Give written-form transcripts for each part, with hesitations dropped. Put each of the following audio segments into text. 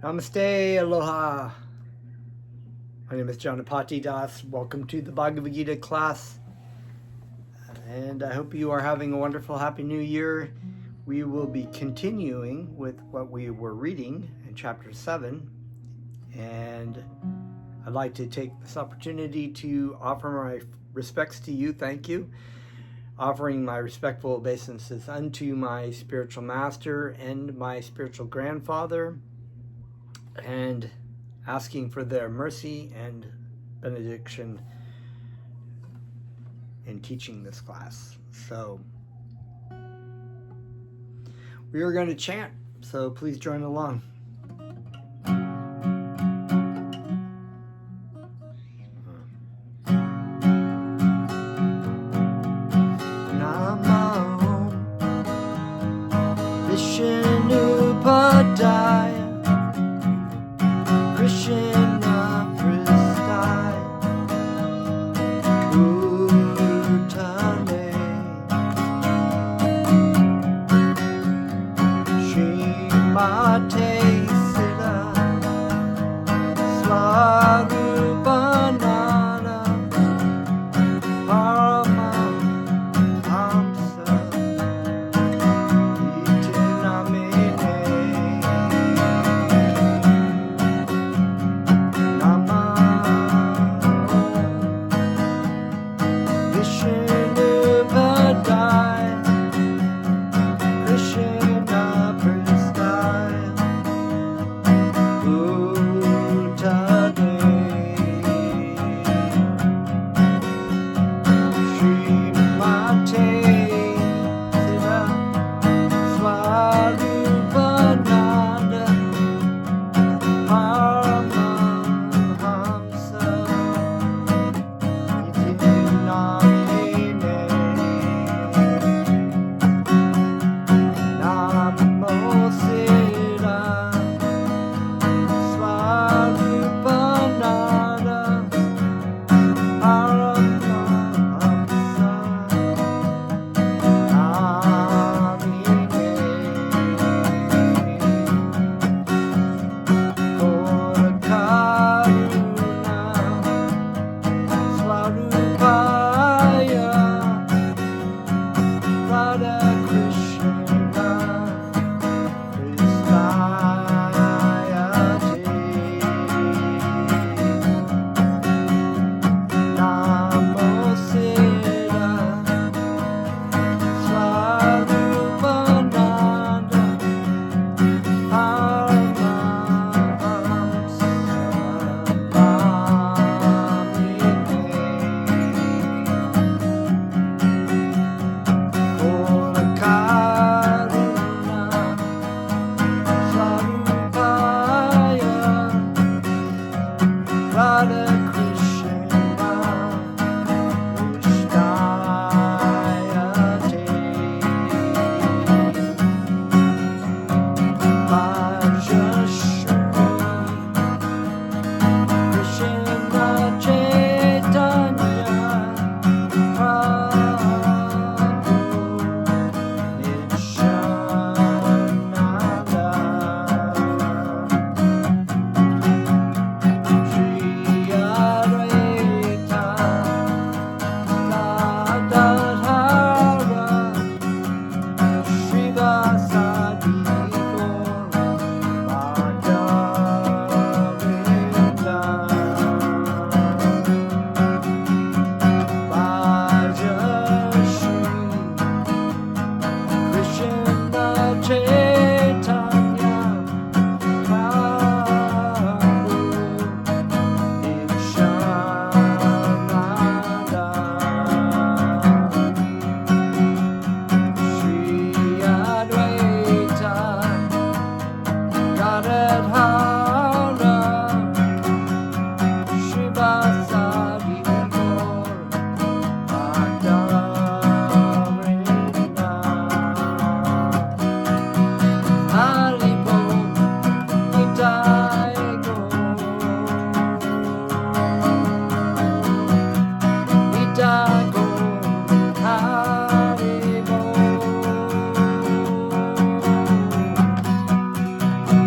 Namaste, aloha. My name is Janapati Das. Welcome to the Bhagavad Gita class. And I hope you are having a wonderful, happy new year. We will be continuing with what we were reading in chapter 7. And I'd like to take this opportunity to offer my respects to you. Thank you. Offering my respectful obeisances unto my spiritual master and my spiritual grandfather, and asking for their mercy and benediction in teaching this class. So we are going to chant, so please join along.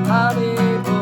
Haribo.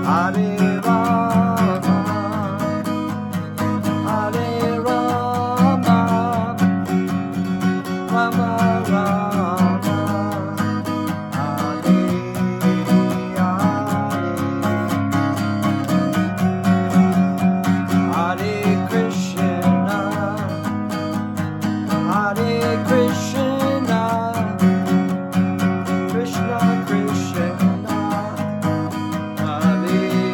Hare Rama, Hare Rama, Rama Rama, Hare Hare, Hare Krishna, Hare Krishna, Krishna Krishna, Hare Hare,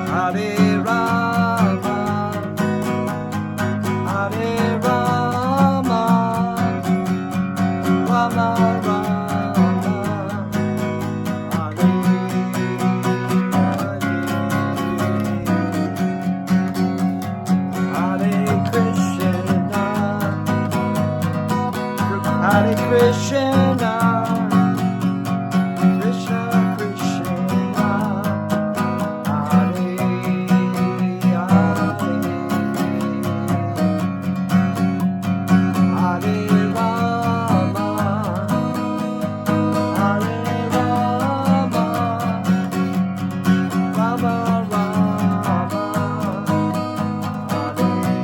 Hare Rama, Hare Rama, Rama Rama, Hare Hare, Hare Krishna, Hare Krishna, Krishna Krishna, Hare Hare, Hare Rama, Hare Rama, Rama Rama, Hare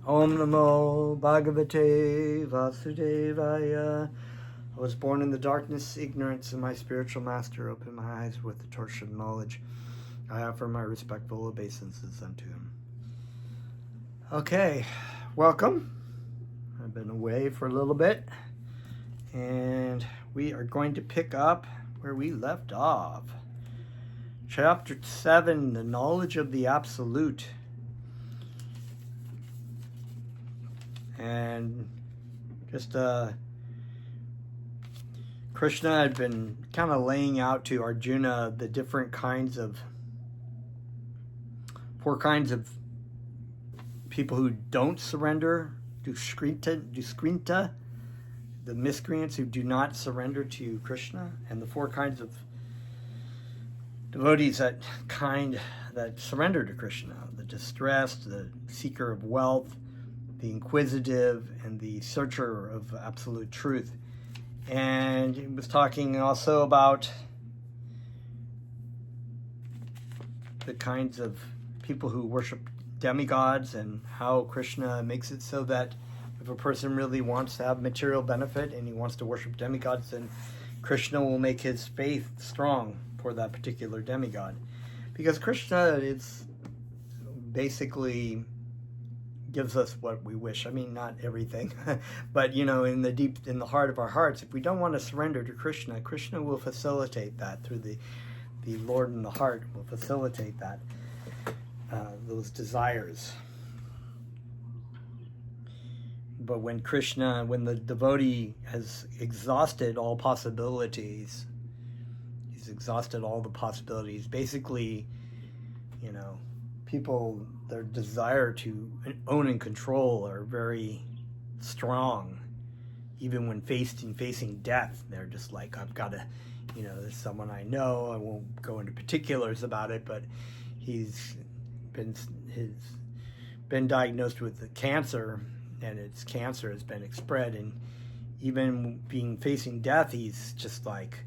Om Namo Bhagavate Vasudevaya. I was born in the darkness, ignorance, and my spiritual master opened my eyes with the torch of knowledge. I offer my respectful obeisances unto him. Okay, welcome. I've been away for a little bit, and we are going to pick up where we left off. Chapter 7, the knowledge of the Absolute. And just Krishna had been kind of laying out to Arjuna the different kinds of, 4 kinds of people who don't surrender, duskrinta, the miscreants who do not surrender to Krishna, and the 4 kinds of devotees that surrender to Krishna: the distressed, the seeker of wealth, the inquisitive, and the searcher of absolute truth. And he was talking also about the kinds of people who worship demigods and how Krishna makes it so that if a person really wants to have material benefit and he wants to worship demigods, then Krishna will make his faith strong for that particular demigod. Because Krishna is basically gives us what we wish. I mean, not everything, but in the heart of our hearts, if we don't want to surrender to Krishna, Krishna will facilitate that through the Lord in the heart will facilitate that, those desires. But when the devotee has exhausted all possibilities, he's exhausted all the possibilities. Basically, people, their desire to own and control are very strong. Even when facing death, they're just like, I've got to, there's someone I know, I won't go into particulars about it, but he's been diagnosed with the cancer, and its cancer has been spread, and even facing death, he's just like,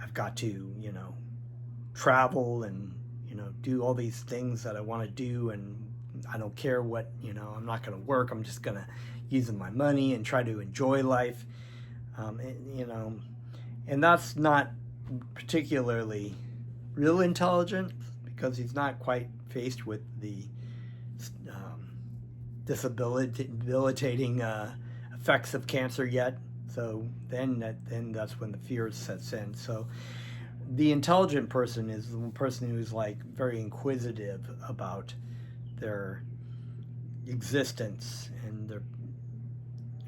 I've got to, travel and do all these things that I want to do, and I don't care what, I'm not going to work, I'm just going to use my money and try to enjoy life, and that's not particularly real intelligence, because he's not quite faced with the debilitating effects of cancer yet. So then that's when the fear sets in. So the intelligent person is the person who's like very inquisitive about their existence and their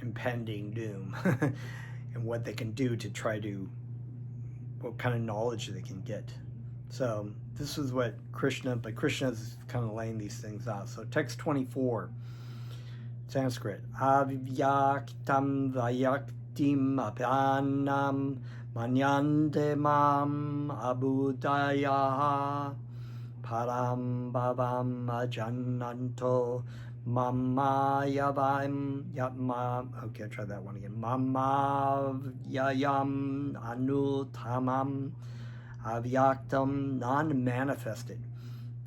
impending doom and what they can do to try to, what kind of knowledge they can get. So this is what Krishna is kind of laying these things out. So text 24, Sanskrit. Avyaktam vayaktim apyanam manyante mam abudaya param bhavam ajananto mamayavam yatma. Okay, I'll try that one again. Mamavyayam anutamam avyaktam, non-manifested,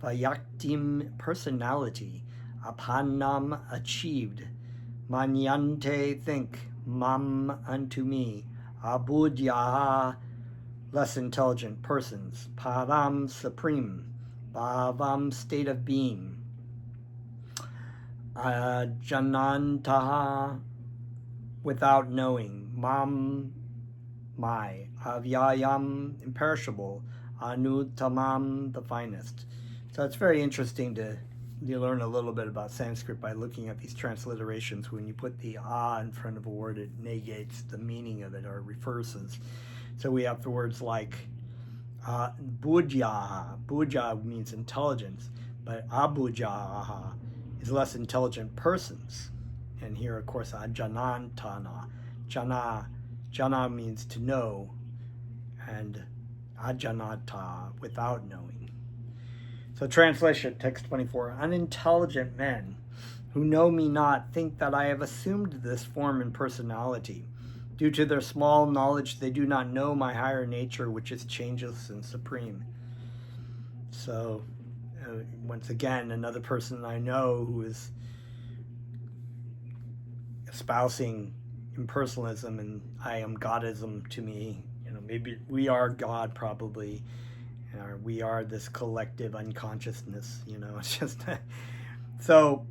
vayaktim, personality, apanam, achieved, manyante, think, mam, unto me, abudya, less intelligent persons, param, supreme, bhavam, state of being, janantaha, without knowing, mam, my, avyayam, imperishable, anutamam, the finest. So it's very interesting you learn a little bit about Sanskrit by looking at these transliterations. When you put the a in front of a word, it negates the meaning of it or reverses. So we have the words like budya. Budya means intelligence, but abudyaha is less intelligent persons. And here, of course, ajanantana. Jana means to know, and ajanata, without knowing. So translation, text 24. Unintelligent men who know me not think that I have assumed this form and personality. Due to their small knowledge, they do not know my higher nature, which is changeless and supreme. So, once again, another person I know who is espousing impersonalism and I am Godism to me. Maybe we are God, probably, or we are this collective unconsciousness. It's just so.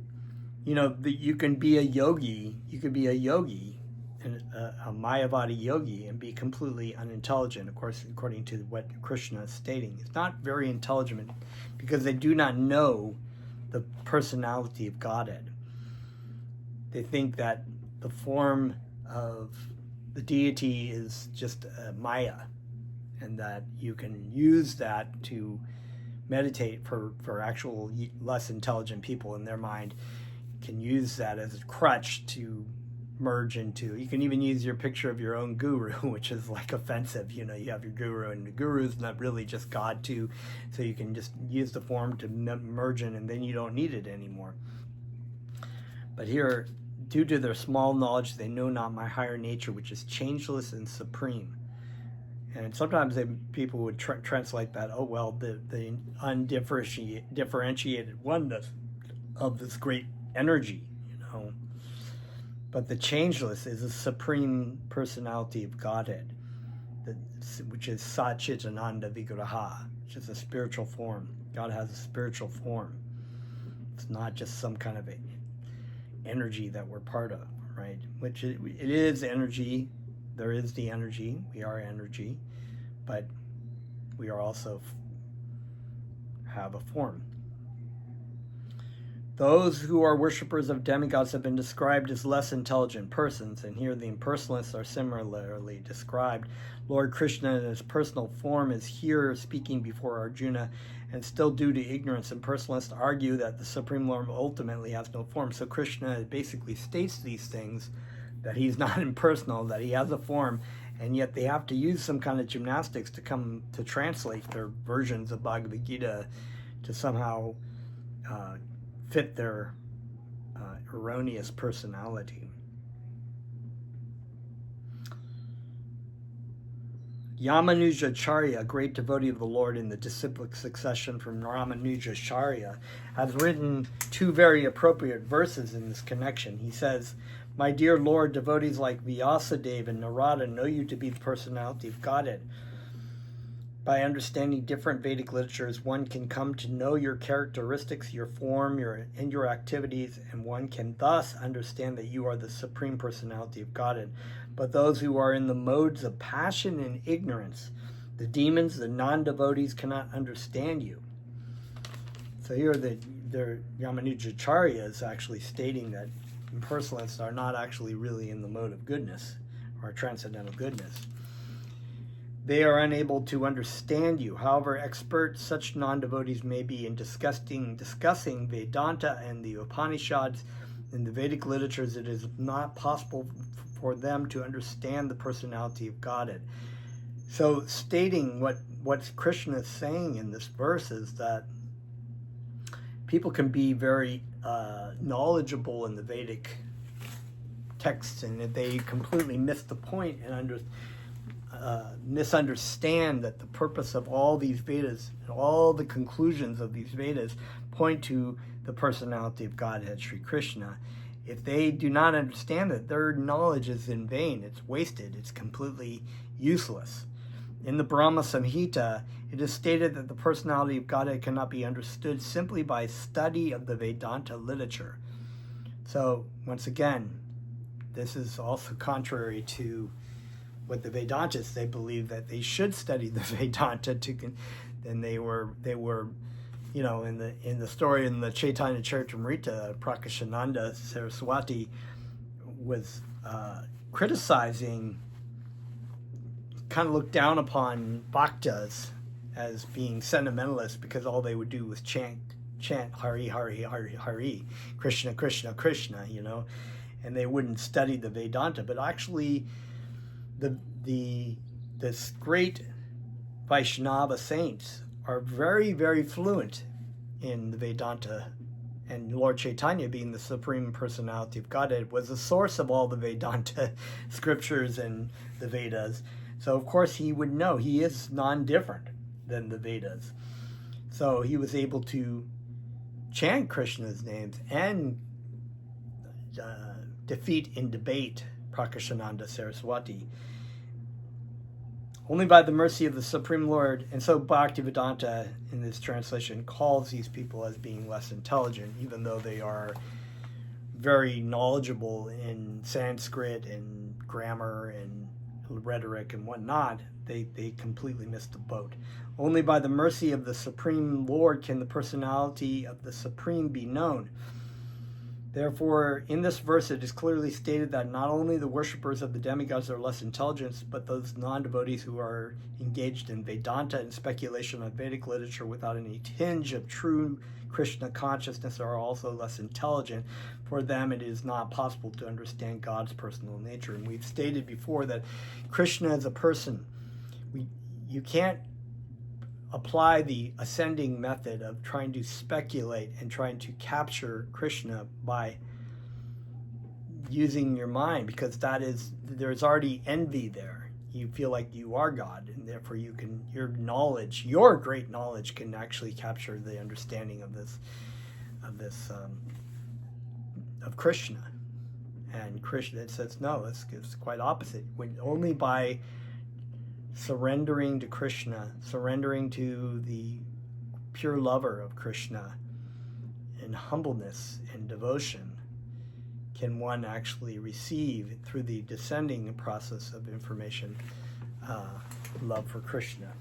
You can be a yogi. You could be a yogi, and a Mayavadi yogi, and be completely unintelligent. Of course, according to what Krishna is stating, it's not very intelligent because they do not know the personality of Godhead. They think that the form of the deity is just Maya, and that you can use that to meditate for actual less intelligent people in their mind, can use that as a crutch to merge into. You can even use your picture of your own guru, which is like offensive. You have your guru, and the guru is not really just God too, so you can just use the form to merge in, and then you don't need it anymore. But here, due to their small knowledge, they know not my higher nature, which is changeless and supreme. And sometimes people would translate that, oh, well, the undifferentiated oneness of this great energy, But the changeless is a supreme personality of Godhead, which is Satchitananda Vigraha, which is a spiritual form. God has a spiritual form. It's not just some kind of energy that we're part of, right? Which it is energy. There is the energy. We are energy, but we are also have a form. Those who are worshippers of demigods have been described as less intelligent persons, and here the impersonalists are similarly described. Lord Krishna in his personal form is here speaking before Arjuna, and still due to ignorance, impersonalists argue that the Supreme Lord ultimately has no form. So Krishna basically states these things, that he's not impersonal, that he has a form, and yet they have to use some kind of gymnastics to come to translate their versions of Bhagavad Gita to somehow fit their erroneous personality. Yamanujacharya, a great devotee of the Lord in the disciplic succession from Ramanujacharya, has written two very appropriate verses in this connection. He says, "My dear Lord, devotees like Vyasadeva and Narada know you to be the personality of Godhead. By understanding different Vedic literatures, one can come to know your characteristics, your form, and your activities, and one can thus understand that you are the supreme personality of Godhead. but those who are in the modes of passion and ignorance. The demons, the non-devotees, cannot understand you. So here the Yamanujacharya is actually stating that impersonalists are not actually really in the mode of goodness or transcendental goodness. They are unable to understand you. However expert such non-devotees may be in discussing Vedanta and the Upanishads in the Vedic literatures, it is not possible for them to understand the personality of Godhead. So stating what Krishna is saying in this verse is that people can be very knowledgeable in the Vedic texts, and that they completely miss the point and misunderstand that the purpose of all these Vedas, all the conclusions of these Vedas, point to the personality of Godhead, Sri Krishna. If they do not understand that, their knowledge is in vain. It's wasted. It's completely useless. In the Brahma Samhita, it is stated that the personality of Godhead cannot be understood simply by study of the Vedanta literature. So, once again, this is also contrary to what the Vedantists, they believe that they should study the Vedanta then they were in the story in the Chaitanya Charitamrita, Prakashananda Saraswati was criticizing, kind of looked down upon bhaktas as being sentimentalists because all they would do was chant Hari, Hari, Hari, Hari, Krishna, Krishna, Krishna, and they wouldn't study the Vedanta. But actually, this great Vaishnava saints are very, very fluent in the Vedanta, and Lord Chaitanya, being the Supreme Personality of Godhead, was the source of all the Vedanta scriptures and the Vedas. So of course he would know. He is non-different than the Vedas. So he was able to chant Krishna's names and defeat in debate Prakashananda Saraswati. Only by the mercy of the Supreme Lord. And so Bhaktivedanta in this translation calls these people as being less intelligent, even though they are very knowledgeable in Sanskrit and grammar and rhetoric and whatnot. They completely missed the boat. Only by the mercy of the Supreme Lord can the personality of the Supreme be known. Therefore, in this verse, it is clearly stated that not only the worshippers of the demigods are less intelligent, but those non-devotees who are engaged in Vedanta and speculation on Vedic literature without any tinge of true Krishna consciousness are also less intelligent. For them, it is not possible to understand God's personal nature. And we've stated before that Krishna is a person. You can't apply the ascending method of trying to speculate and trying to capture Krishna by using your mind, because there's already envy there. You feel like you are God, and therefore your great knowledge can actually capture the understanding of Krishna. And Krishna, it says no, it's quite opposite. Only by surrendering to Krishna, surrendering to the pure lover of Krishna in humbleness and devotion, can one actually receive, through the descending process of information, love for Krishna.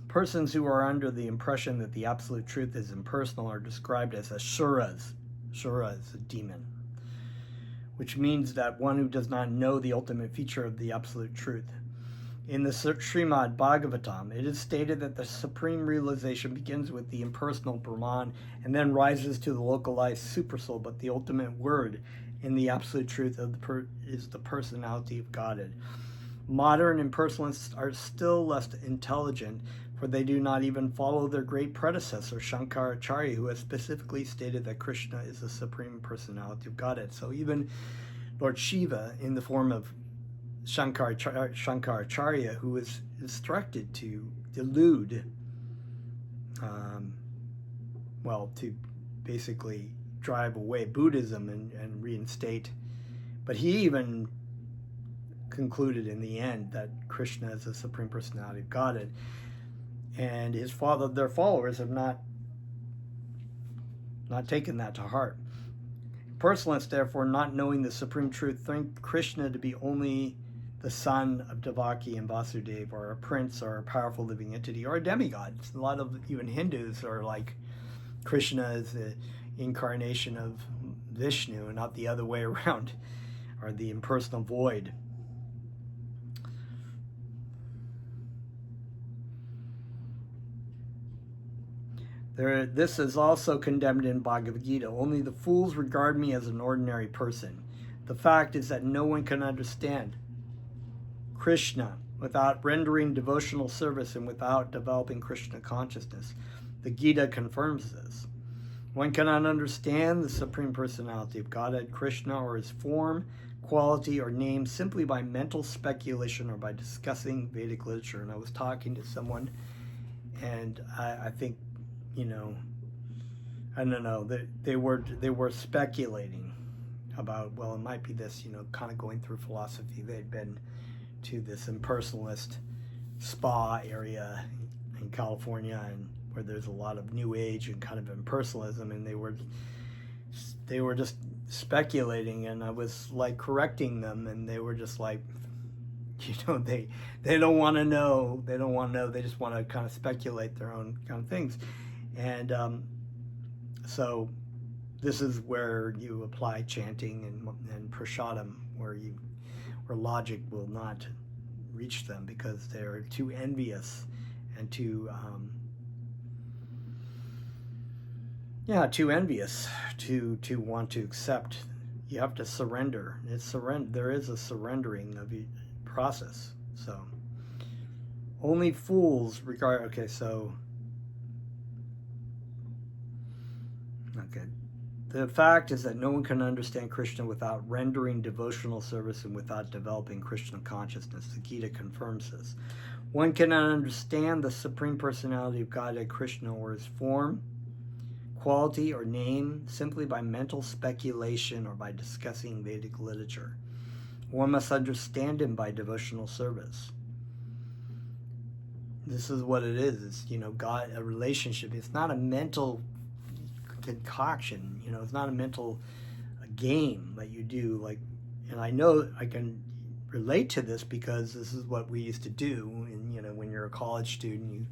Persons who are under the impression that the absolute truth is impersonal are described as asuras. Asura is a demon, which means that one who does not know the ultimate feature of the absolute truth. In the Srimad Bhagavatam, it is stated that the supreme realization begins with the impersonal Brahman and then rises to the localized supersoul, but the ultimate word in the absolute truth is the personality of Godhead. Modern impersonalists are still less intelligent, for they do not even follow their great predecessor, Shankaracharya, who has specifically stated that Krishna is the supreme personality of Godhead. So even Lord Shiva, in the form of Shankaracharya, who is instructed to delude, to basically drive away Buddhism and reinstate. But he even concluded in the end that Krishna is the supreme personality of Godhead. And their followers have not taken that to heart. Impersonalists, therefore, not knowing the supreme truth, think Krishna to be only the son of Devaki and Vasudeva, or a prince, or a powerful living entity, or a demigod. A lot of even Hindus are like Krishna is the incarnation of Vishnu and not the other way around, or the impersonal void. This is also condemned in Bhagavad Gita. Only the fools regard me as an ordinary person. The fact is that no one can understand Krishna without rendering devotional service and without developing Krishna consciousness. The Gita confirms this. One cannot understand the Supreme Personality of Godhead, Krishna, or his form, quality, or name simply by mental speculation or by discussing Vedic literature. And I was talking to someone, and I think, I don't know, they were speculating about, well, it might be this, kind of going through philosophy. They'd been to this impersonalist spa area in California, and where there's a lot of new age and kind of impersonalism, and they were just speculating, and I was like correcting them, and they were just like, they don't want to know, they just want to kind of speculate their own kind of things. And so this is where you apply chanting and prasadam, where logic will not reach them, because they're too envious and too to want to accept. You have to surrender. There is a surrendering of the process. So only fools regard. Okay. The fact is that no one can understand Krishna without rendering devotional service and without developing Krishna consciousness. The Gita confirms this. One cannot understand the Supreme Personality of Godhead, Krishna, or his form, quality, or name simply by mental speculation or by discussing Vedic literature. One must understand him by devotional service. This is what it is. It's, God, a relationship. It's not a mental concoction. It's not a mental game that you do. And I know I can relate to this because this is what we used to do. And when you're a college student, you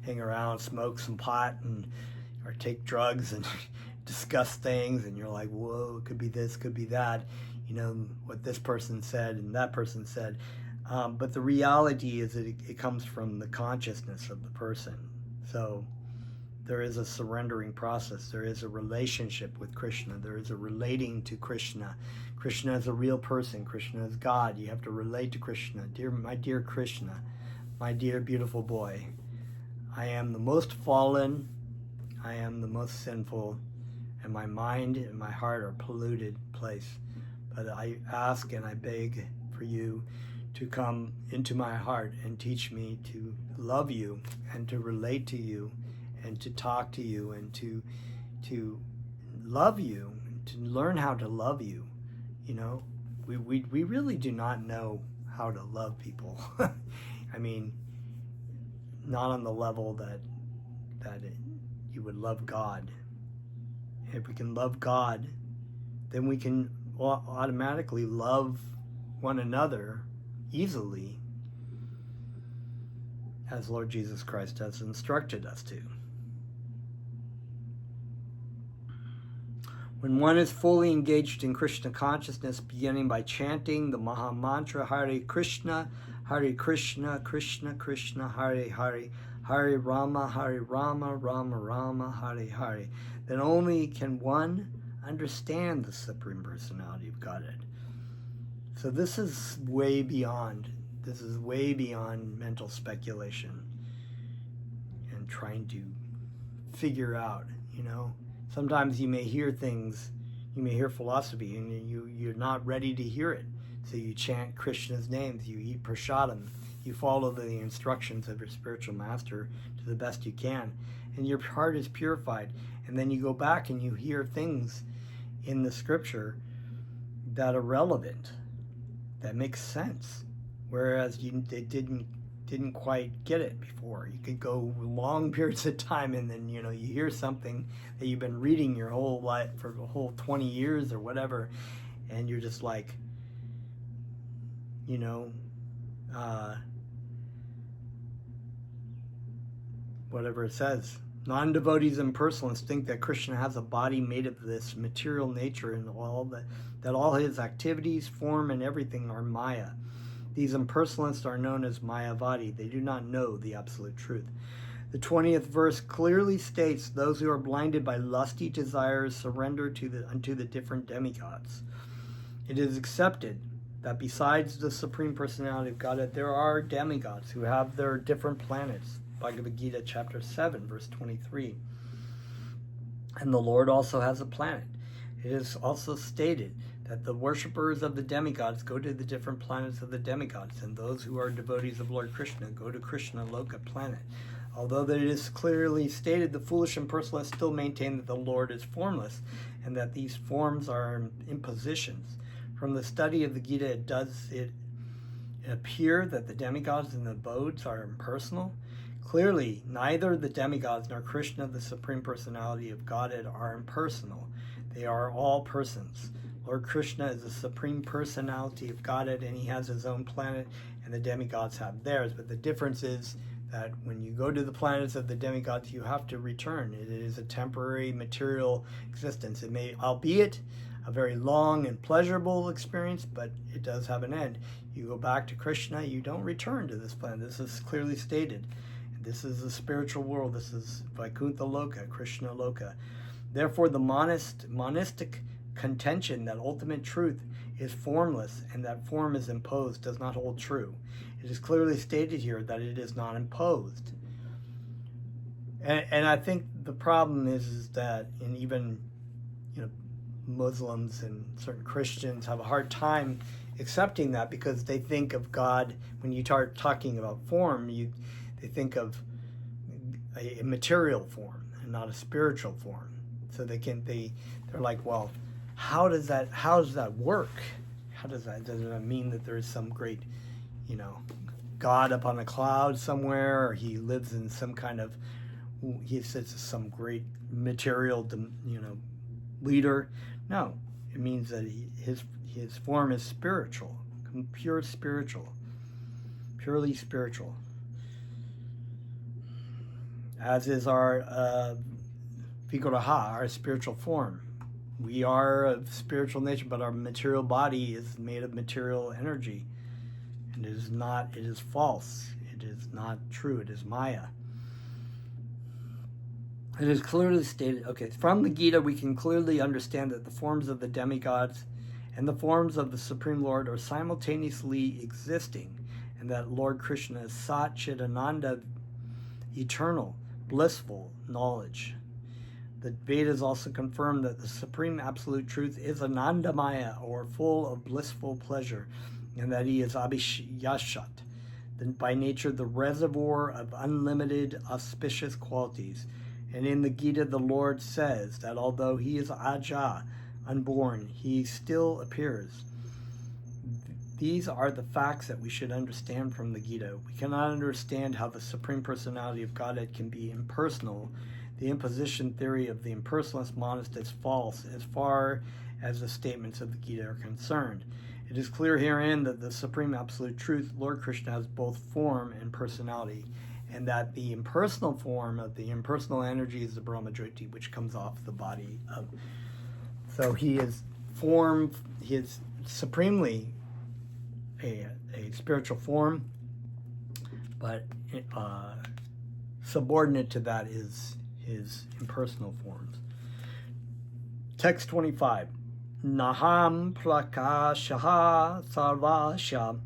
hang around, smoke some pot, or take drugs and discuss things, and you're like, whoa, it could be this, could be that, what this person said and that person said. But the reality is that it comes from the consciousness of the person. So there is a surrendering process. There is a relationship with Krishna. There is a relating to Krishna. Krishna is a real person. Krishna is God. You have to relate to Krishna. My dear Krishna, my dear beautiful boy, I am the most fallen, I am the most sinful, and my mind and my heart are a polluted place. But I ask and I beg for you to come into my heart and teach me to love you and to relate to you and to talk to you and to love you, to learn how to love you. We really do not know how to love people. I mean, not on the level that you would love God. If we can love God, then we can automatically love one another easily, as Lord Jesus Christ has instructed us to. When one is fully engaged in Krishna consciousness, beginning by chanting the Maha Mantra Hare Krishna, Krishna Krishna, Hare Hare, Hare Rama, Rama Rama, Hare Hare, then only can one understand the Supreme Personality of Godhead. So this is way beyond mental speculation and trying to figure out, Sometimes you may hear things, you may hear philosophy, and you're not ready to hear it. So you chant Krishna's names, you eat prasadam, you follow the instructions of your spiritual master to the best you can, and your heart is purified. And then you go back and you hear things in the scripture that are relevant, that make sense, whereas they didn't didn't quite get it before. You could go long periods of time and then, you hear something that you've been reading your whole life for the whole 20 years or whatever, and you're just like, whatever it says. Non-devotees and impersonalists think that Krishna has a body made of this material nature and that all his activities, form, and everything are Maya. These impersonalists are known as Mayavadi. They do not know the absolute truth. The 20th verse clearly states those who are blinded by lusty desires surrender unto the different demigods. It is accepted that besides the Supreme Personality of Godhead, there are demigods who have their different planets. Bhagavad Gita chapter 7, verse 23. And the Lord also has a planet. It is also stated that the worshippers of the demigods go to the different planets of the demigods, and those who are devotees of Lord Krishna go to Krishna Loka planet. Although that it is clearly stated, the foolish impersonalists still maintain that the Lord is formless, and that these forms are impositions. From the study of the Gita, it appear that the demigods and the abodes are impersonal. Clearly, neither the demigods nor Krishna, the Supreme Personality of Godhead, are impersonal. They are all persons. Lord Krishna is the Supreme Personality of Godhead, and he has his own planet, and the demigods have theirs. But the difference is that when you go to the planets of the demigods, you have to return. It is a temporary material existence. It may, albeit a very long and pleasurable experience, but it does have an end. You go back to Krishna, you don't return to this planet. This is clearly stated. This is the spiritual world. This is Vaikuntha Loka, Krishna Loka. Therefore, the monistic contention that ultimate truth is formless and that form is imposed does not hold true. It is clearly stated here that it is not imposed. And I think the problem is that even Muslims and certain Christians have a hard time accepting that, because they think of God, when you start talking about form, they think of a material form and not a spiritual form. So they're like, well, how does that work? Does that mean that there's some great, God up on a cloud somewhere, or he lives in some kind of, he says some great material, leader? No, it means that his form is spiritual, purely spiritual. As is our Vigraha, our spiritual form. We are of spiritual nature, but our material body is made of material energy. And it is false. It is not true. It is Maya. It is clearly stated, from the Gita we can clearly understand that the forms of the demigods and the forms of the Supreme Lord are simultaneously existing, and that Lord Krishna is Sat Chidananda, eternal, blissful knowledge. The Vedas also confirm that the Supreme Absolute Truth is Anandamaya, or full of blissful pleasure, and that he is Abhishashat, by nature the reservoir of unlimited auspicious qualities. And in the Gita, the Lord says that although he is Aja, unborn, he still appears. These are the facts that we should understand from the Gita. We cannot understand how the Supreme Personality of Godhead can be impersonal. The imposition theory of the impersonalist monist is false as far as the statements of the Gita are concerned. It is clear herein that the Supreme Absolute Truth, Lord Krishna, has both form and personality, and that the impersonal form of the impersonal energy is the Brahmajyoti, which comes off the body of. So he is supremely a spiritual form, but subordinate to that is his impersonal forms. Text 25. Naham prakashaha sarvasya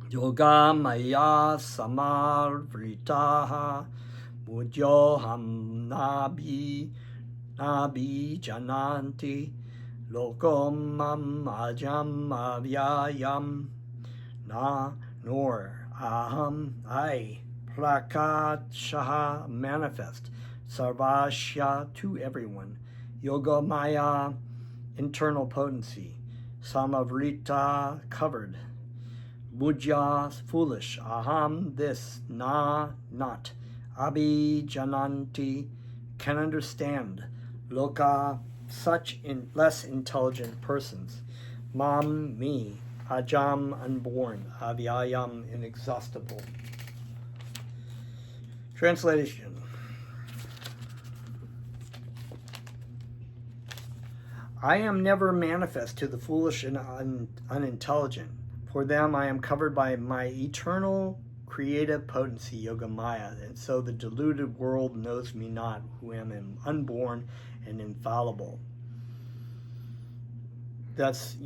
yoga maya samarvritaha mudyoham nabi jananti lokomam ajam avyayam na nor aham I prakashaha manifest, sarvasya to everyone, yoga maya internal potency, samavrita covered, Mujya, foolish. Aham, this. Na, not. Abhijananti, can understand. Loka, such less intelligent persons. Mam, me. Ajam, unborn. Avyayam, inexhaustible. Translation. I am never manifest to the foolish and unintelligent. For them I am covered by my eternal creative potency, Yogamaya, and so the deluded world knows me not, who am unborn and infallible. That's,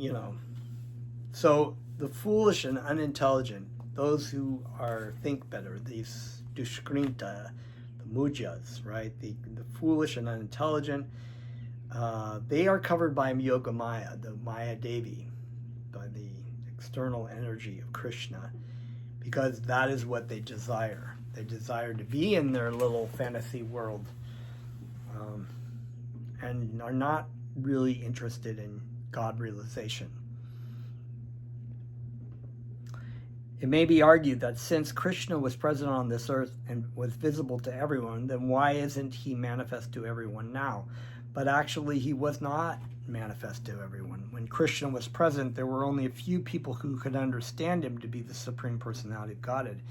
so the foolish and unintelligent, those who think better, these dushkrinta, the mujjas, right? The foolish and unintelligent, they are covered by Yogamaya, the Maya Devi, by the external energy of Krishna, because that is what they desire. They desire to be in their little fantasy world, and are not really interested in God realization. It may be argued that since Krishna was present on this earth and was visible to everyone, then why isn't he manifest to everyone now? But actually, he was not manifest to everyone. When Krishna was present, there were only a few people who could understand him to be the Supreme Personality of Godhead.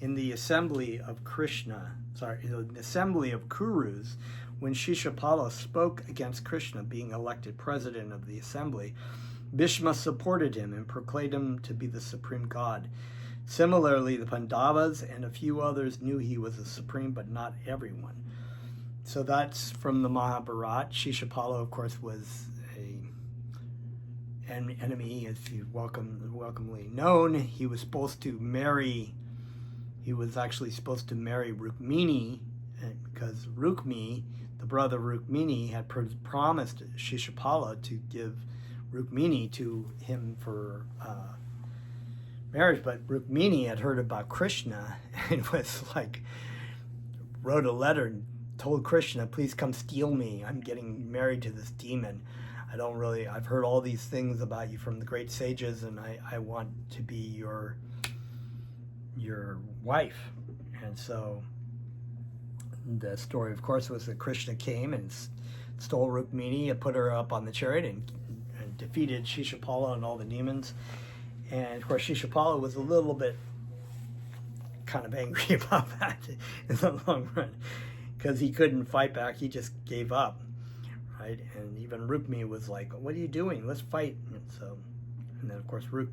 In the assembly of in the assembly of Kurus, when Shishapala spoke against Krishna being elected president of the assembly, Bhishma supported him and proclaimed him to be the Supreme God. Similarly, the Pandavas and a few others knew he was the Supreme, but not everyone. So that's from the Mahabharata. Shishapala, of course, was an enemy, as you welcomely known. He was actually supposed to marry Rukmini, because Rukmi, the brother Rukmini, had promised Shishapala to give Rukmini to him for marriage, but Rukmini had heard about Krishna and was wrote a letter and told Krishna, please come steal me. I'm getting married to this demon. I've heard all these things about you from the great sages, and I want to be your wife. And so the story, of course, was that Krishna came and stole Rukmini and put her up on the chariot and defeated Shishapala and all the demons. And of course, Shishapala was a little bit kind of angry about that in the long run, because he couldn't fight back. He just gave up, right? And even Rukmi was like, what are you doing? Let's fight. And then of course we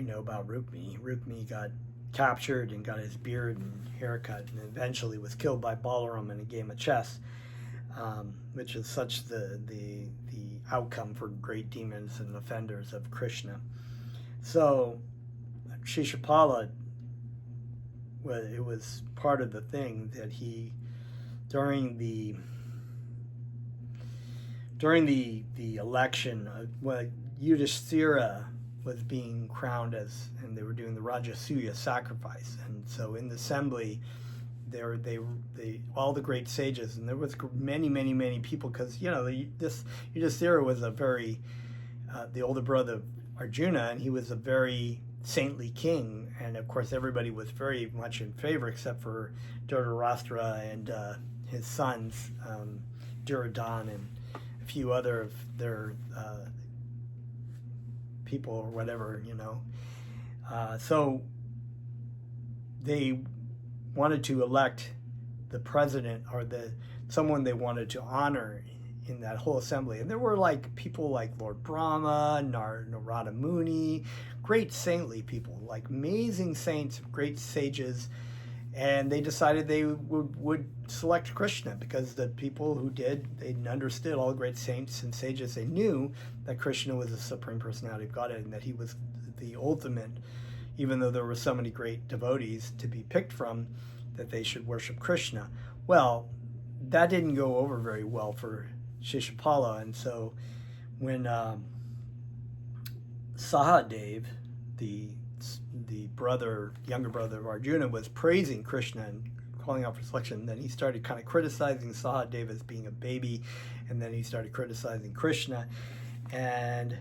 know about Rukmi. Rukmi got captured and got his beard and haircut, and eventually was killed by Balaram in a game of chess, which is such the outcome for great demons and offenders of Krishna. So Shishapala, it was part of the thing that he, during the election, Yudhishthira was being crowned and they were doing the Rajasuya sacrifice, and so in the assembly, all the great sages, and there was many people, because this Yudhishthira was the older brother of Arjuna, and he was a very saintly king, and of course everybody was very much in favor except for Dhritarashtra and his sons, Duryodhana and a few other of their people or whatever, so they wanted to elect the president or someone they wanted to honor in that whole assembly. And there were people like Lord Brahma, Narada Muni, great saintly people, amazing saints, great sages. And they decided they would select Krishna, because the people who they understood, all the great saints and sages, they knew that Krishna was the Supreme Personality of Godhead and that he was the ultimate, even though there were so many great devotees to be picked from, that they should worship Krishna. Well, that didn't go over very well for Shishapala, and so when Sahadev, the younger brother of Arjuna, was praising Krishna and calling out for selection, then he started kind of criticizing Sahadev as being a baby, and then he started criticizing Krishna, and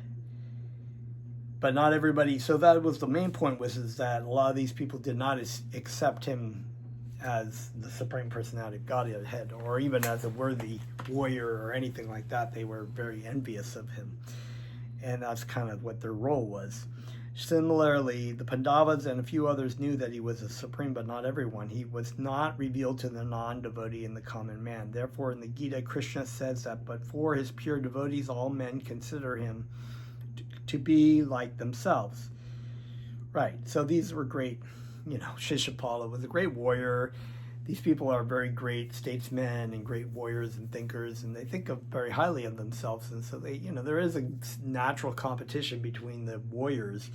but not everybody. So that was the main point, is that a lot of these people did not accept him as the Supreme Personality of Godhead, or even as a worthy warrior or anything like that. They were very envious of him, and that's kind of what their role was. Similarly, the Pandavas and a few others knew that he was a supreme, but not everyone. He was not revealed to the non-devotee and the common man. Therefore, in the Gita, Krishna says that, but for his pure devotees, all men consider him to be like themselves. Right, so these were great, Shishapala was a great warrior. These people are very great statesmen and great warriors and thinkers, and they think very highly of themselves. And so there is a natural competition between the warriors.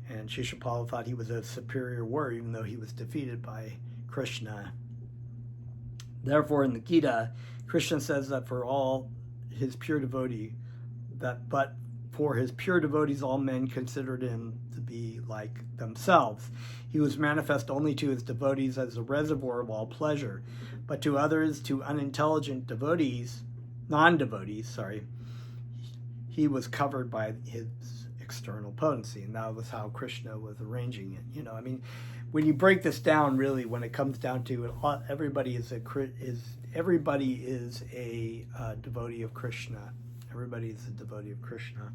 And Shishapala thought he was a superior warrior, even though he was defeated by Krishna. Therefore, in the Gita, Krishna says that for all his pure devotee, but for his pure devotees, all men considered him to be like themselves. He was manifest only to his devotees as a reservoir of all pleasure, but to others, to unintelligent non-devotees, he was covered by his external potency, and that was how Krishna was arranging it. When you break this down, really, when it comes down to it, everybody is a devotee of Krishna. Everybody is a devotee of Krishna.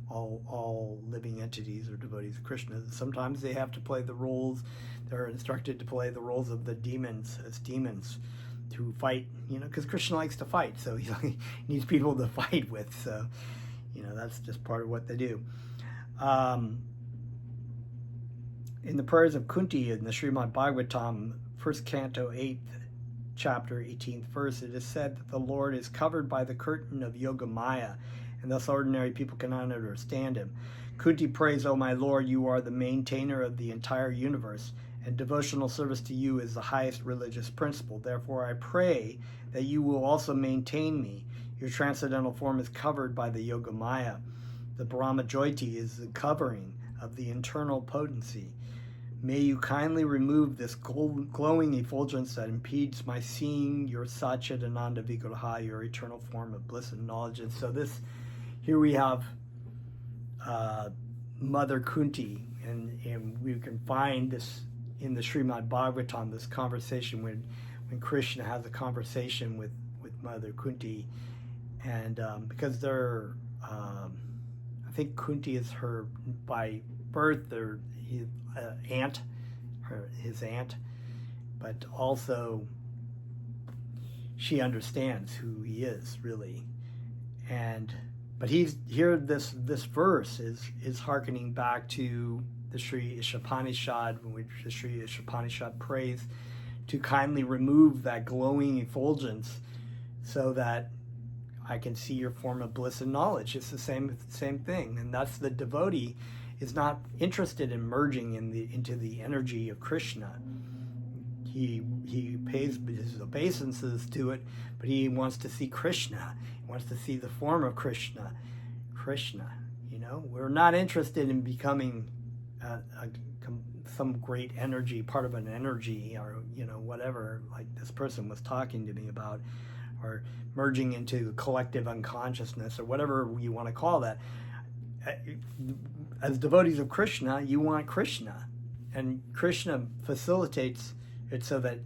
All living entities are devotees of Krishna. Sometimes they have to play the roles. They're instructed to play the roles of the demons, as demons, to fight, because Krishna likes to fight, so he needs people to fight with. So, that's just part of what they do. In the prayers of Kunti in the Srimad Bhagavatam, 1st Canto, 8th chapter, 18th verse, it is said that the Lord is covered by the curtain of Yoga Maya, and thus ordinary people cannot understand him. Kunti prays, O my Lord, you are the maintainer of the entire universe, and devotional service to you is the highest religious principle. Therefore, I pray that you will also maintain me. Your transcendental form is covered by the Yoga Maya. The Brahma Jyoti is the covering of the internal potency. May you kindly remove this glowing effulgence that impedes my seeing your Satchidananda Vigraha, your eternal form of bliss and knowledge. And so here we have Mother Kunti, and we can find this in the Srimad Bhagavatam, this conversation when Krishna has a conversation with Mother Kunti, and because they're, I think Kunti is her by birth, his aunt, but also she understands who he is really, but this verse is hearkening back to the Sri Ishopanishad, in which the Sri Ishopanishad prays to kindly remove that glowing effulgence so that I can see your form of bliss and knowledge. It's the same thing, and that's the devotee is not interested in merging into the energy of Krishna. He pays his obeisances to it, but he wants to see Krishna. He wants to see the form of Krishna. We're not interested in becoming some great energy, part of an energy, or whatever, like this person was talking to me about, or merging into collective unconsciousness, or whatever you want to call that. As devotees of Krishna, you want Krishna, and Krishna facilitates it so that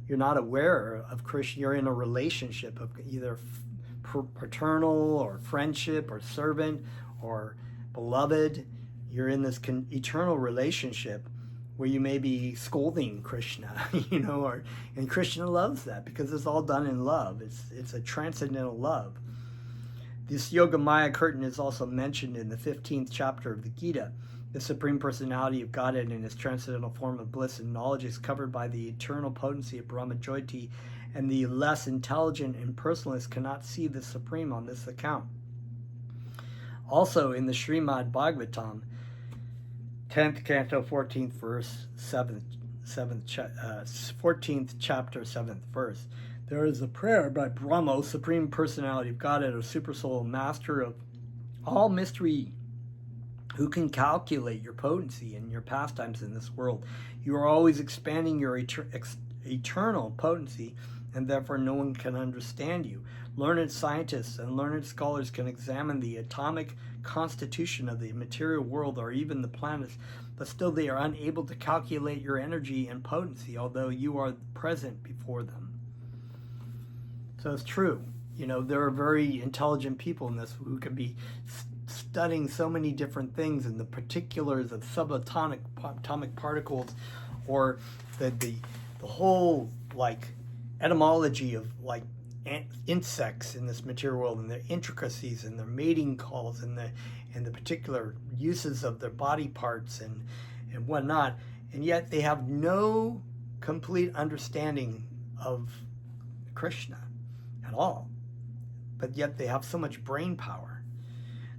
you're not aware of Krishna. You're in a relationship of either paternal or friendship or servant or beloved. You're in this eternal relationship where you may be scolding Krishna, and Krishna loves that because it's all done in love. It's a transcendental love. This Yoga Maya curtain is also mentioned in the 15th chapter of the Gita. The Supreme Personality of Godhead in his transcendental form of bliss and knowledge is covered by the eternal potency of Brahma Jyoti, and the less intelligent and personalists cannot see the Supreme on this account. Also in the Srimad Bhagavatam, 10th canto, 14th verse, 14th chapter, 7th verse, there is a prayer by Brahma, Supreme Personality of Godhead, or Supersoul, Master of all mystery, who can calculate your potency and your pastimes in this world. You are always expanding your eternal potency, and therefore no one can understand you. Learned scientists and learned scholars can examine the atomic constitution of the material world or even the planets, but still they are unable to calculate your energy and potency, although you are present before them. So it's true. There are very intelligent people in this who can be studying so many different things and the particulars of subatomic particles, or the whole etymology of insects in this material world, and their intricacies and their mating calls and the particular uses of their body parts and whatnot, and yet they have no complete understanding of Krishna at all, but yet they have so much brain power.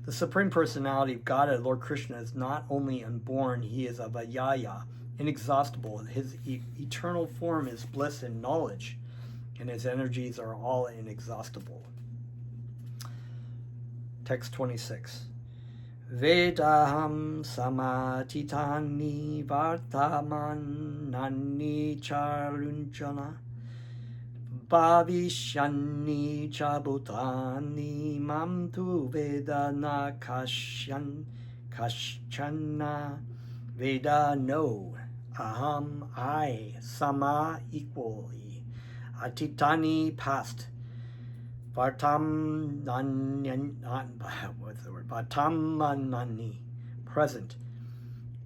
The Supreme Personality of Godhead, Lord Krishna, is not only unborn, he is avayaya, inexhaustible. His eternal form is bliss and knowledge, and his energies are all inexhaustible. Text 26. Vedaham samatitani vartamanani charunjana bhavishani chabutani mam tu vedana kaschana veda no aham I sama equally atitani past Vartamanani present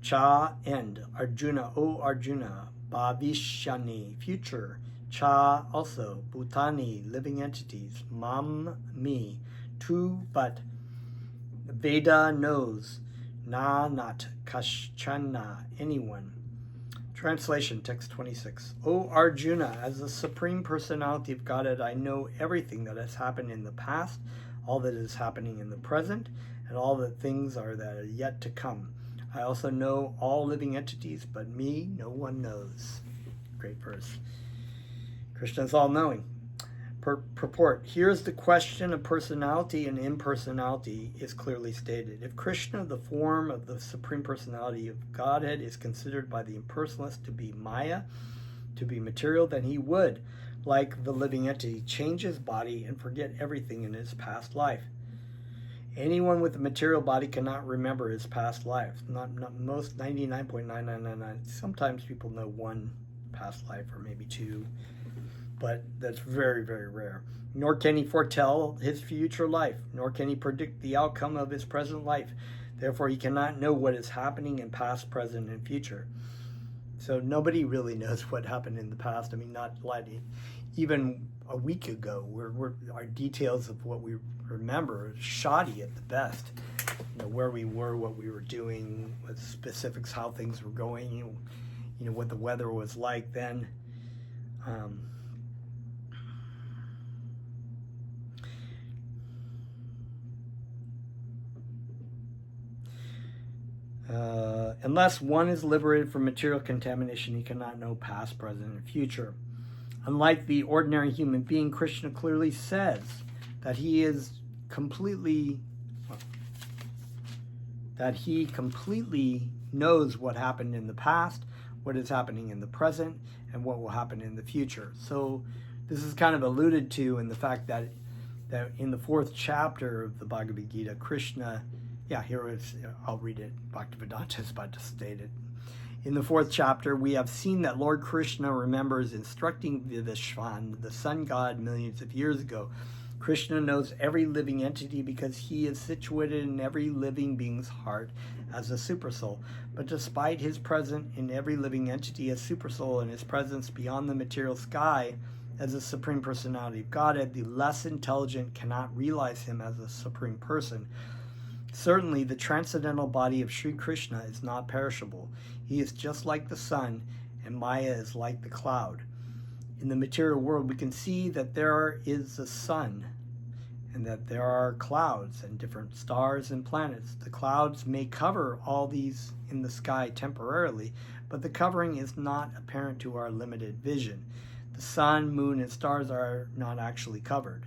cha end Arjuna O Arjuna bhavishani future cha also bhutani living entities mam me tu but Veda knows na not kaschana anyone. Translation, text 26. O Arjuna, as the Supreme Personality of Godhead, I know everything that has happened in the past, all that is happening in the present, and all the things that are yet to come. I also know all living entities, but me no one knows. Great verse. Krishna is all-knowing. Purport. Here's the question of personality and impersonality is clearly stated. If Krishna, the form of the Supreme Personality of Godhead, is considered by the impersonalists to be Maya, to be material, then he would, like the living entity, change his body and forget everything in his past life. Anyone with a material body cannot remember his past life. Not most 99.9999. Sometimes people know one past life or maybe two, but that's very, very rare. Nor can he foretell his future life, nor can he predict the outcome of his present life. Therefore, he cannot know what is happening in past, present, and future. So nobody really knows what happened in the past. I mean, not like even a week ago, our details of what we remember are shoddy at the best. Where we were, what we were doing, with specifics, how things were going, what the weather was like then. Unless one is liberated from material contamination, he cannot know past, present, and future. Unlike the ordinary human being, Krishna clearly says that he completely knows what happened in the past, what is happening in the present, and what will happen in the future. So this is kind of alluded to in the fact that in the 4th chapter of the Bhagavad Gita, Krishna, here it is, I'll read it. Bhaktivedanta is about to state it. In the 4th chapter, we have seen that Lord Krishna remembers instructing Vishwan, the sun god, millions of years ago. Krishna knows every living entity because he is situated in every living being's heart as a supersoul. But despite his presence in every living entity as supersoul and his presence beyond the material sky as a Supreme Personality of Godhead, the less intelligent cannot realize him as a Supreme Person. Certainly, the transcendental body of Sri Krishna is not perishable. He is just like the sun, and Maya is like the cloud. In the material world, we can see that there is a sun, and that there are clouds and different stars and planets. The clouds may cover all these in the sky temporarily, but the covering is not apparent to our limited vision. The sun, moon, and stars are not actually covered.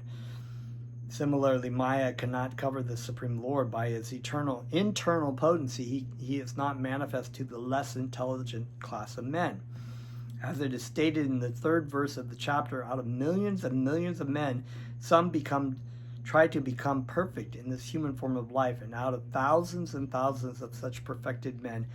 Similarly, Maya cannot cover the Supreme Lord by his internal potency. He is not manifest to the less intelligent class of men. As it is stated in the 3rd verse of the chapter, out of millions and millions of men, Some try to become perfect in this human form of life, and out of thousands and thousands of such perfected men,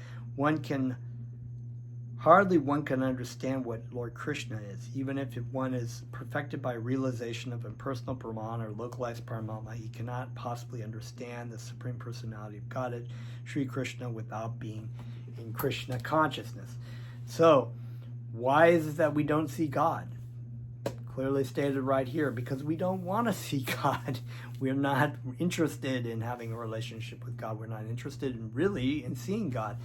hardly one can understand what Lord Krishna is. Even if one is perfected by realization of impersonal Brahman or localized Paramatma, he cannot possibly understand the Supreme Personality of Godhead, Sri Krishna, without being in Krishna consciousness. So, why is it that we don't see God? Clearly stated right here, because we don't want to see God. We're not interested in having a relationship with God. We're not interested in seeing God.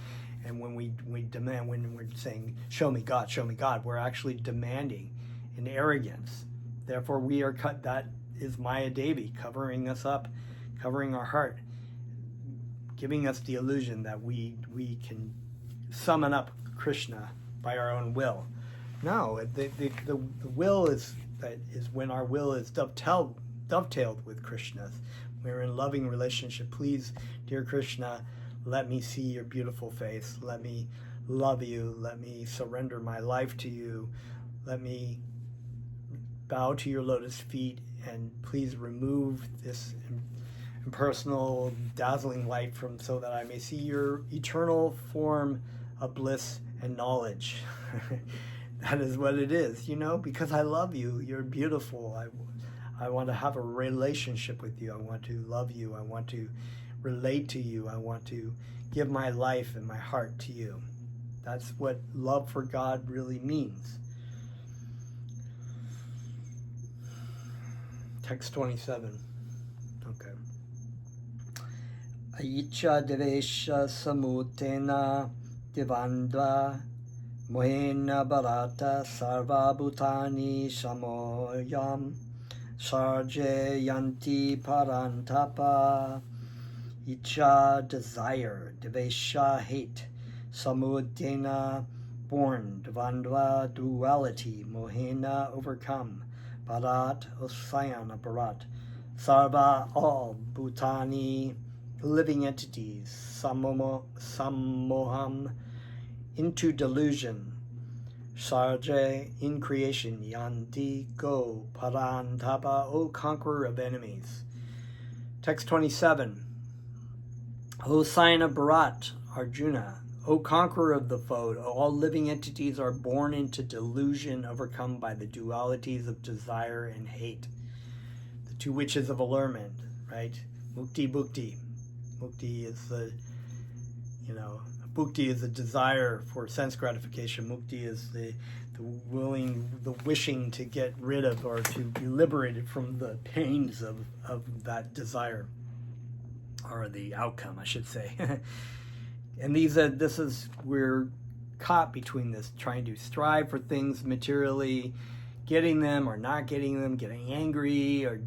And when we demand, when we're saying, show me God, we're actually demanding in arrogance. Therefore, that is Maya Devi covering us up, covering our heart, giving us the illusion that we can summon up Krishna by our own will. No, the will is when our will is dovetailed with Krishna's. We're in loving relationship. Please, dear Krishna, let me see your beautiful face. Let me love you. Let me surrender my life to you. Let me bow to your lotus feet, and please remove this impersonal, dazzling light so that I may see your eternal form of bliss and knowledge. That is what it is, because I love you. You're beautiful. I want to have a relationship with you. I want to love you. I want to relate to you. I want to give my life and my heart to you. That's what love for God really means. Text 27. Okay. Aicha devesha samutena divandva mohena bharata sarva bhutani samoyam sarje yanti parantapa. Icha, desire, devesha, hate, samudena, born, dvandva, duality, mohena, overcome, bharat, osayana, bharat, sarva, all, bhutani, living entities, samoham, into delusion, sarje, in creation, yanti, go, parantapa, O conqueror of enemies. Text 27. O sign of Bharat, Arjuna, O conqueror of the foe, all living entities are born into delusion, overcome by the dualities of desire and hate. The two witches of allurement, right? Mukti, bhukti. Mukti is bhukti is the desire for sense gratification. Mukti is the wishing to get rid of or to be liberated from the pains of that desire. Or the outcome, I should say. And we're caught between this, trying to strive for things materially, getting them or not getting them, getting angry or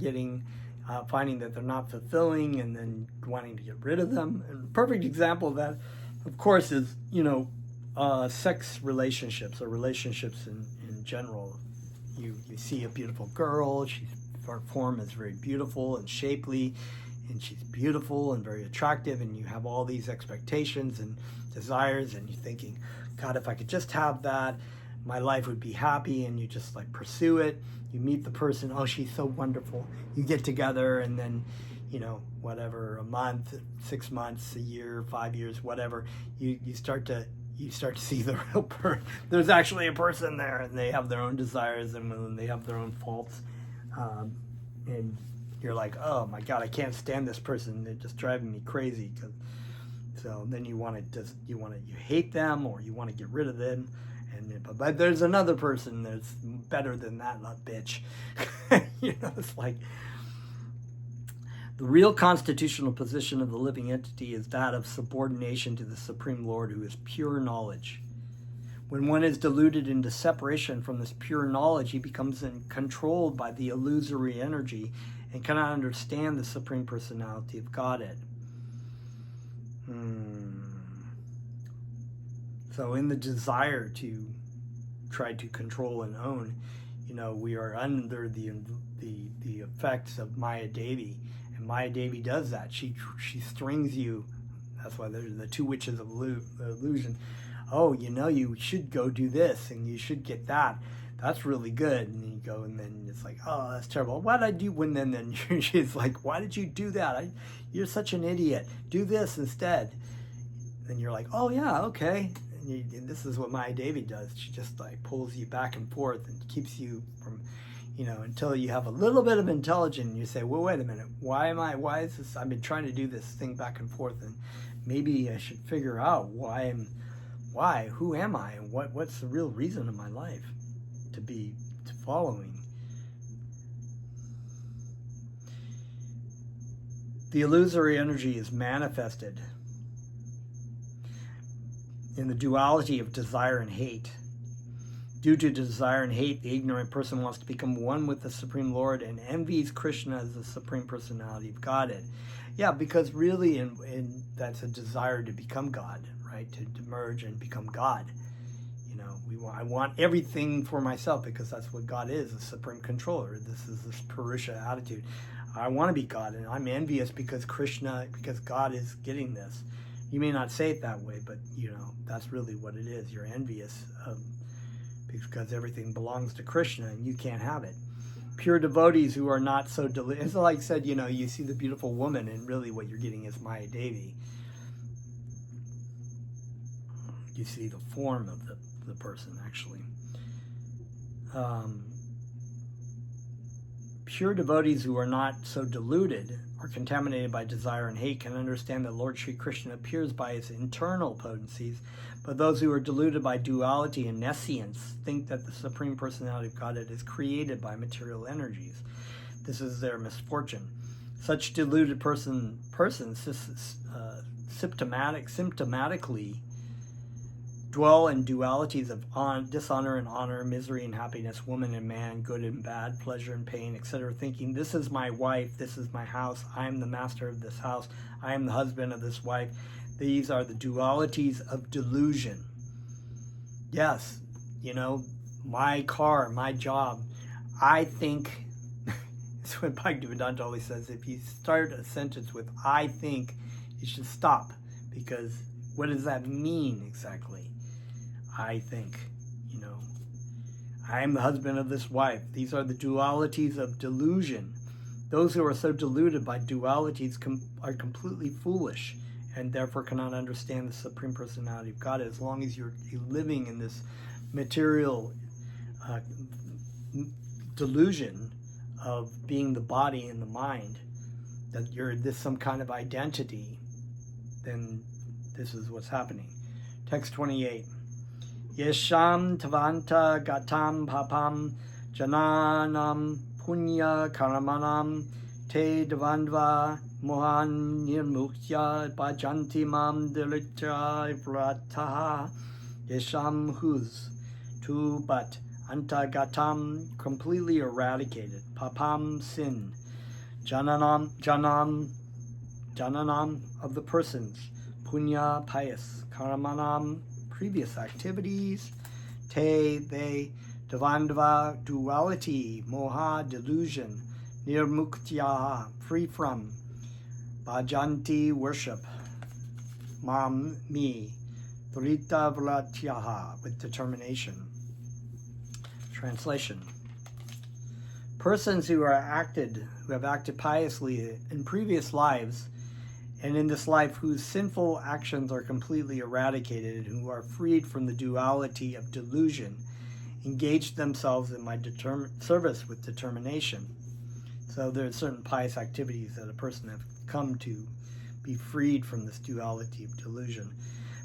finding that they're not fulfilling and then wanting to get rid of them. And a perfect example of that, of course, is, sex relationships or relationships in general. You see a beautiful girl, her form is very beautiful and shapely, and she's beautiful and very attractive, and you have all these expectations and desires, and you're thinking, God, if I could just have that, my life would be happy, and you just pursue it. You meet the person, oh, she's so wonderful. You get together, and then, whatever, a month, 6 months, a year, 5 years, whatever, you start to see the real person. There's actually a person there, and they have their own desires, and they have their own faults, and you're like, oh my God, I can't stand this person. They're just driving me crazy. So then you hate them, or you want to get rid of them. But there's another person that's better than that bitch. It's like the real constitutional position of the living entity is that of subordination to the Supreme Lord, who is pure knowledge. When one is deluded into separation from this pure knowledge, he becomes controlled by the illusory energy and cannot understand the Supreme Personality of Godhead. So in the desire to try to control and own, we are under the effects of Maya Devi. And Maya Devi does that. She strings you. That's why there's the two witches of illusion. Oh, you should go do this and you should get that. that's really good. And you go, and then it's like, oh, that's terrible. Why did I do? When then she's like, why did you do that? You're such an idiot. Do this instead. And you're like, oh yeah, okay. And this is what Maya Devi does. She just like pulls you back and forth and keeps you from, until you have a little bit of intelligence. And you say, well, wait a minute. Why is this? I've been trying to do this thing back and forth, and maybe I should figure out who am I, and what's the real reason of my life to following. The illusory energy is manifested in the duality of desire and hate. Due to desire and hate, the ignorant person wants to become one with the Supreme Lord and envies Krishna as the Supreme Personality of Godhead. Yeah, because really that's a desire to become God, right? To merge and become God. I want everything for myself because that's what God is, a supreme controller. This is this Purusha attitude. I want to be God, and I'm envious because God is getting this. You may not say it that way, but that's really what it is. You're envious because everything belongs to Krishna and you can't have it. Pure devotees who are not so delicious. It's like I said, you see the beautiful woman, and really what you're getting is Maya Devi. You see the form of the person, actually. Pure devotees who are not so deluded or contaminated by desire and hate can understand that Lord Sri Krishna appears by his internal potencies, but those who are deluded by duality and nescience think that the Supreme Personality of Godhead is created by material energies. This is their misfortune. Such deluded persons symptomatically dwell in dualities of dishonor and honor, misery and happiness, woman and man, good and bad, pleasure and pain, etc., thinking, this is my wife, this is my house, I am the master of this house, I am the husband of this wife. These are the dualities of delusion. Yes, my car, my job, I think, that's what Bhagavad Gita always says, if you start a sentence with I think, you should stop, because what does that mean exactly? I think, I am the husband of this wife. These are the dualities of delusion. Those who are so deluded by dualities are completely foolish and therefore cannot understand the Supreme Personality of God. As long as you're living in this material delusion of being the body and the mind, that you're some kind of identity, then this is what's happening. Text 28. Yesham tavanta gatam papam jananam punya karamanam te devandva mohan nirmuktya bhajanti mam dilitra vrataha. Yesham whose to but antagatam completely eradicated, papam sin, jananam of the persons, punya pious, karamanam previous activities, te they, devandva duality, moha delusion, nirmuktya free from, bhajanti worship, mam me, drita vratyaha with determination. Translation: persons who have acted piously in previous lives, and in this life whose sinful actions are completely eradicated, and who are freed from the duality of delusion, engage themselves in my service with determination. So there are certain pious activities that a person has come to be freed from this duality of delusion.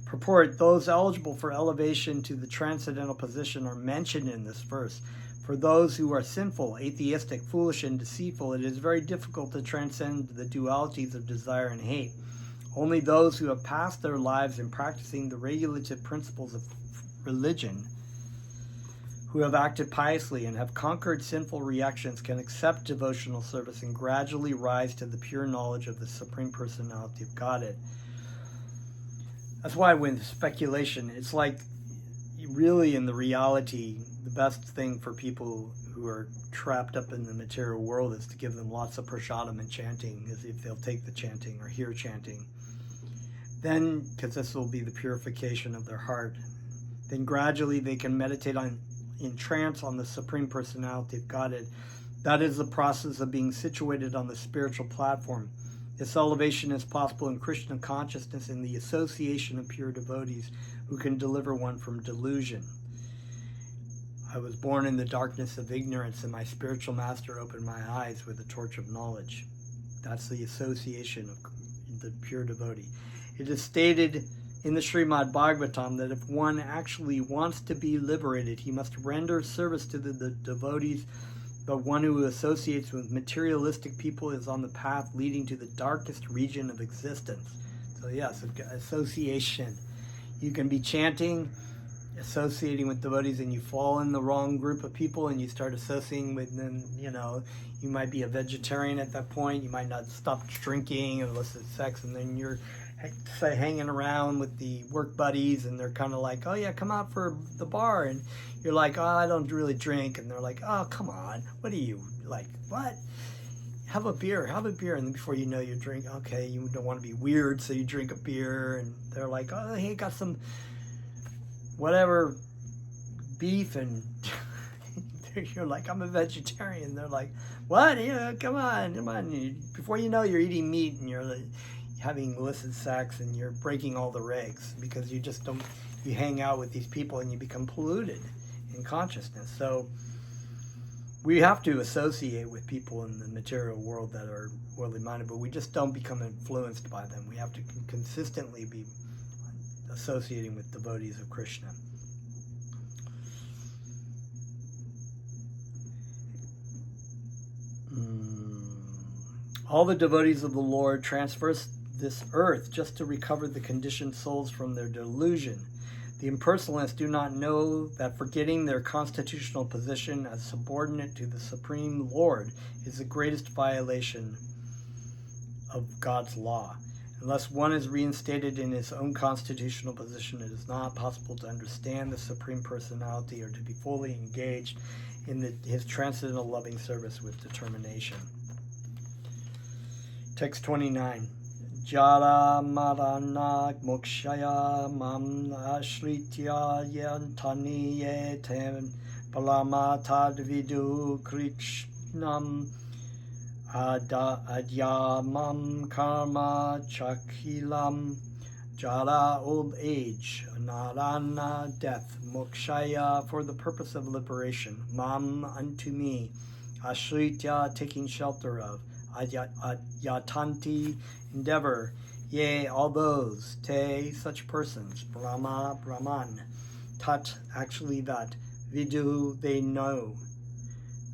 Purport: those eligible for elevation to the transcendental position are mentioned in this verse. For those who are sinful, atheistic, foolish, and deceitful, it is very difficult to transcend the dualities of desire and hate. Only those who have passed their lives in practicing the regulative principles of religion, who have acted piously and have conquered sinful reactions, can accept devotional service and gradually rise to the pure knowledge of the Supreme Personality of Godhead. That's why when speculation, it's like really in the reality, the best thing for people who are trapped up in the material world is to give them lots of prasadam and chanting, as if they'll take the chanting or hear chanting. Then, because this will be the purification of their heart, then gradually they can meditate on in trance on the Supreme Personality of Godhead. That is the process of being situated on the spiritual platform. This elevation is possible in Krishna consciousness in the association of pure devotees who can deliver one from delusion. I was born in the darkness of ignorance, and my spiritual master opened my eyes with a torch of knowledge. That's the association of the pure devotee. It is stated in the Srimad Bhagavatam that if one actually wants to be liberated, he must render service to the devotees, but one who associates with materialistic people is on the path leading to the darkest region of existence. So yes, association. You can be chanting, associating with devotees, and you fall in the wrong group of people and you start associating with them. You might be a vegetarian at that point. You might not stop drinking and illicit sex, and then you're hanging around with the work buddies, and they're kind of like, oh yeah, come out for the bar, and you're like, oh, I don't really drink, and they're like, oh, come on, what are you, like, what? Have a beer, and then before you know, you drink. Okay, you don't want to be weird, so you drink a beer, and they're like, oh, hey, got some whatever beef, and you're like, I'm a vegetarian. They're like, what? Yeah, come on. Before you know, you're eating meat, and you're like having illicit sex, and you're breaking all the regs because you just don't. You hang out with these people, and you become polluted in consciousness. So we have to associate with people in the material world that are worldly minded, but we just don't become influenced by them. We have to consistently be associating with devotees of Krishna. All the devotees of the Lord traverse this earth just to recover the conditioned souls from their delusion. The impersonalists do not know that forgetting their constitutional position as subordinate to the Supreme Lord is the greatest violation of God's law. Unless one is reinstated in his own constitutional position, it is not possible to understand the Supreme Personality or to be fully engaged in his transcendental loving service with determination. Text 29. Jara marana mokshaya mam ashritya yantani yetem palama tadvidu krishnam adyamam karma chakilam. Jara, old age, narana, death, mokshaya, for the purpose of liberation, mam, unto me, ashritya, taking shelter of, yatanti, endeavor, yea, all those, te, such persons, brahma, brahman, tat, actually that, vidu, they know,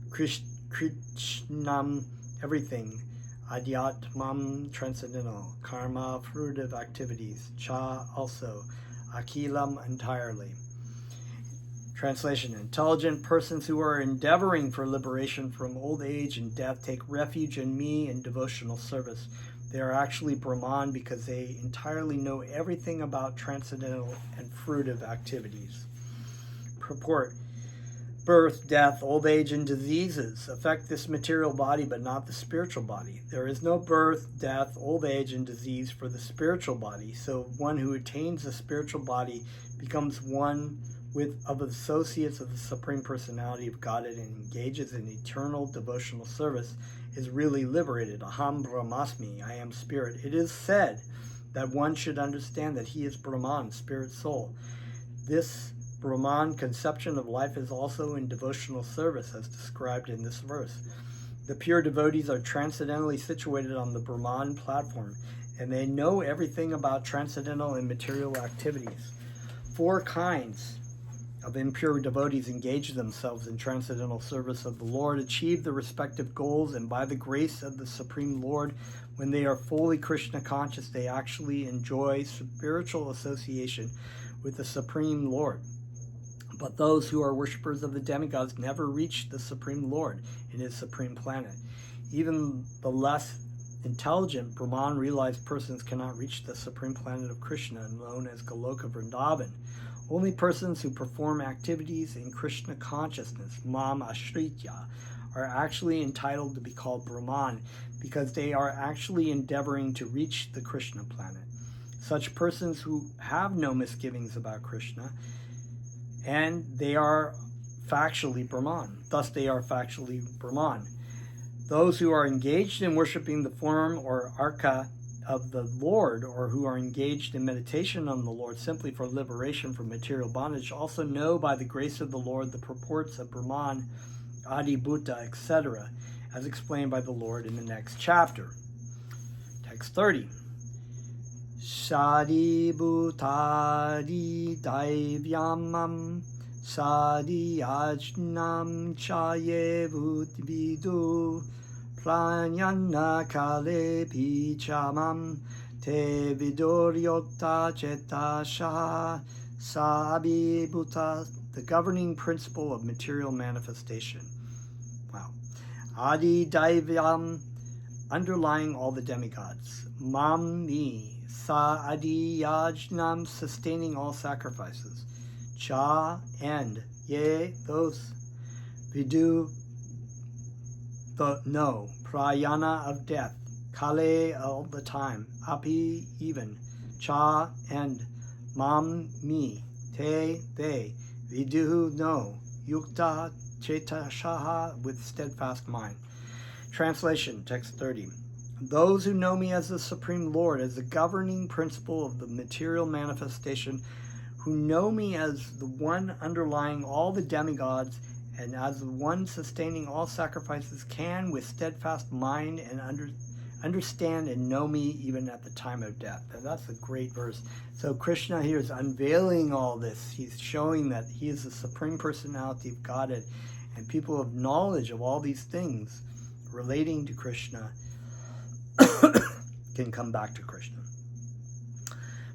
krishnam, everything, adhyatmam, transcendental, karma, fruitive activities, cha, also, akilam, entirely. Translation. Intelligent persons who are endeavoring for liberation from old age and death take refuge in me in devotional service. They are actually Brahman because they entirely know everything about transcendental and fruitive activities. Purport. Birth, death, old age, and diseases affect this material body but not the spiritual body. There is no birth, death, old age, and disease for the spiritual body, so one who attains the spiritual body becomes one of associates of the Supreme Personality of Godhead and engages in eternal devotional service is really liberated. Aham Brahmasmi, I am spirit. It is said that one should understand that he is Brahman, spirit soul. This Brahman conception of life is also in devotional service as described in this verse. The pure devotees are transcendentally situated on the Brahman platform, and they know everything about transcendental and material activities. 4 kinds of impure devotees engage themselves in transcendental service of the Lord, achieve the respective goals, and by the grace of the Supreme Lord, when they are fully Krishna conscious, they actually enjoy spiritual association with the Supreme Lord. But those who are worshippers of the demigods never reach the Supreme Lord in his supreme planet. Even the less intelligent Brahman realized persons cannot reach the supreme planet of Krishna, known as Goloka Vrindavan. Only persons who perform activities in Krishna consciousness, mam ashritya, are actually entitled to be called Brahman because they are actually endeavoring to reach the Krishna planet. Such persons who have no misgivings about Krishna, and they are factually Brahman. Thus they are factually Brahman. Those who are engaged in worshiping the form or arca of the Lord, or who are engaged in meditation on the Lord simply for liberation from material bondage, also know by the grace of the Lord the purports of Brahman, Adi, Bhuta, etc., as explained by the Lord in the next chapter. Text 30. Sadi Bhutadi Daivyamam Sadi Ajnam Chaye Bhutvidu Pranyana Kale Pichamam Te Vidoryota Chetasha Sabi Bhuta, the governing principle of material manifestation. Wow. Adi Daivyam, underlying all the demigods. Mam, me. Sa Adi Yajnam, sustaining all sacrifices. Cha, and. Ye, those. Vidu, the no. Prayana, of death. Kale, all the time. Api, even. Cha, and. Mam, me. Te, they. Vidu, no. Yukta, chetashaha, with steadfast mind. Translation, text 30. Those who know me as the Supreme Lord, as the governing principle of the material manifestation, who know me as the one underlying all the demigods, and as the one sustaining all sacrifices, can with steadfast mind and understand and know me even at the time of death. And that's a great verse. So Krishna here is unveiling all this. He's showing that he is the Supreme Personality of Godhead, and people of knowledge of all these things relating to Krishna can come back to Krishna.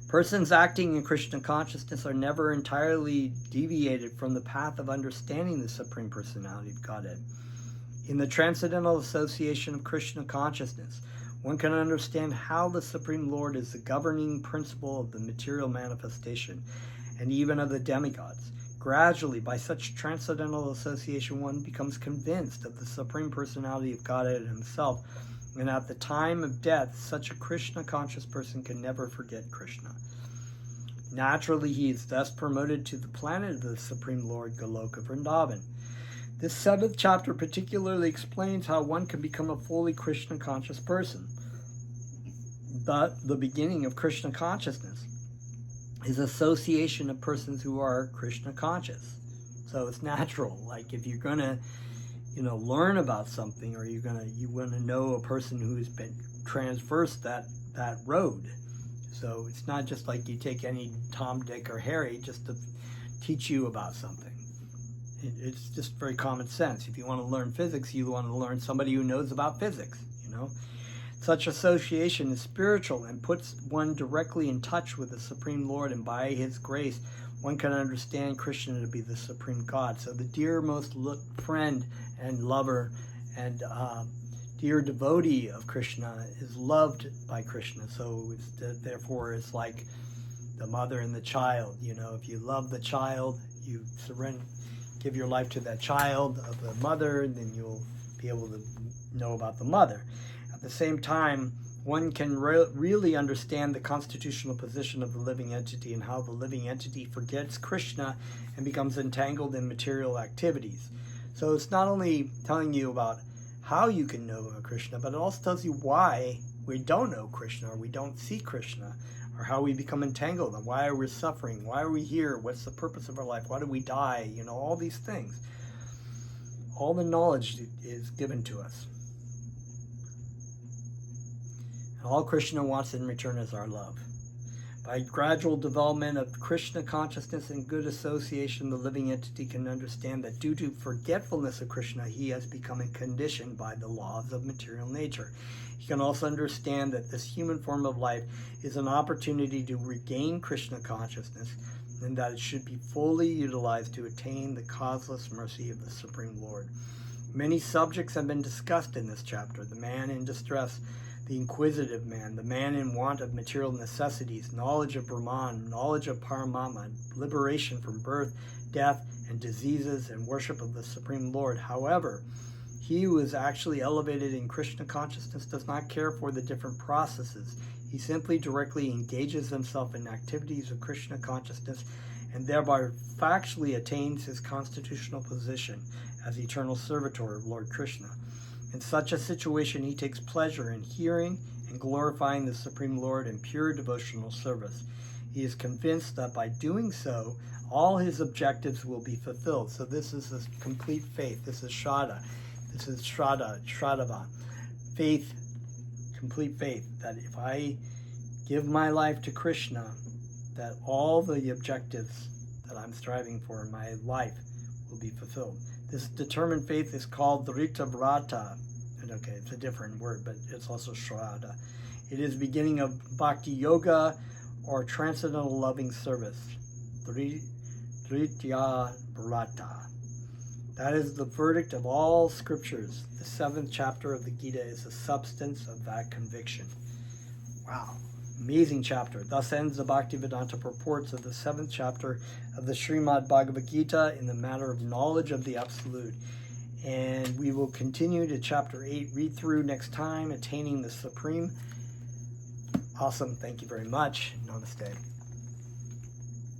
Persons acting in Krishna consciousness are never entirely deviated from the path of understanding the Supreme Personality of Godhead. In the transcendental association of Krishna consciousness, one can understand how the Supreme Lord is the governing principle of the material manifestation, and even of the demigods. Gradually, by such transcendental association, one becomes convinced of the Supreme Personality of Godhead himself, and at the time of death, such a Krishna-conscious person can never forget Krishna. Naturally, he is thus promoted to the planet of the Supreme Lord, Goloka Vrindavan. This 7th chapter particularly explains how one can become a fully Krishna-conscious person. The beginning of Krishna consciousness is association of persons who are Krishna conscious. So it's natural. Like if you're going to learn about something, or you want to know a person who's been traversed that road. So it's not just like you take any Tom, Dick, or Harry just to teach you about something. It's just very common sense. If you want to learn physics, you want to learn somebody who knows about physics, Such association is spiritual and puts one directly in touch with the Supreme Lord, and by his grace, one can understand Krishna to be the Supreme God. So the dearmost friend and lover and dear devotee of Krishna is loved by Krishna. So therefore it's like the mother and the child. If you love the child, you give your life to that child of the mother, and then you'll be able to know about the mother. At the same time, one can really understand the constitutional position of the living entity, and how the living entity forgets Krishna and becomes entangled in material activities. So it's not only telling you about how you can know Krishna, but it also tells you why we don't know Krishna, or we don't see Krishna, or how we become entangled, and why are we suffering, why are we here, what's the purpose of our life, why do we die, all these things. All the knowledge is given to us. All Krishna wants in return is our love. By gradual development of Krishna consciousness and good association, the living entity can understand that due to forgetfulness of Krishna, he has become conditioned by the laws of material nature. He can also understand that this human form of life is an opportunity to regain Krishna consciousness, and that it should be fully utilized to attain the causeless mercy of the Supreme Lord. Many subjects have been discussed in this chapter: the man in distress, the inquisitive man, the man in want of material necessities, knowledge of Brahman, knowledge of Paramatma, liberation from birth, death, and diseases, and worship of the Supreme Lord. However, he who is actually elevated in Krishna consciousness does not care for the different processes. He simply directly engages himself in activities of Krishna consciousness and thereby factually attains his constitutional position as eternal servitor of Lord Krishna. In such a situation, he takes pleasure in hearing and glorifying the Supreme Lord in pure devotional service. He is convinced that by doing so, all his objectives will be fulfilled. So this is a complete faith. This is Shraddha. This is Shraddha. Faith, complete faith, that if I give my life to Krishna, that all the objectives that I'm striving for in my life will be fulfilled. This determined faith is called Dhrita Vrata. And okay, it's a different word, but it's also Shraddha. It is beginning of Bhakti Yoga or transcendental loving service. Dhrita Vrata. That is the verdict of all scriptures. The 7th chapter of the Gita is the substance of that conviction. Wow. Amazing chapter. Thus ends the Bhaktivedanta purports of the 7th chapter of the Srimad Bhagavad Gita in the matter of knowledge of the Absolute. And we will continue to chapter 8, read through next time, Attaining the Supreme. Awesome. Thank you very much. Namaste.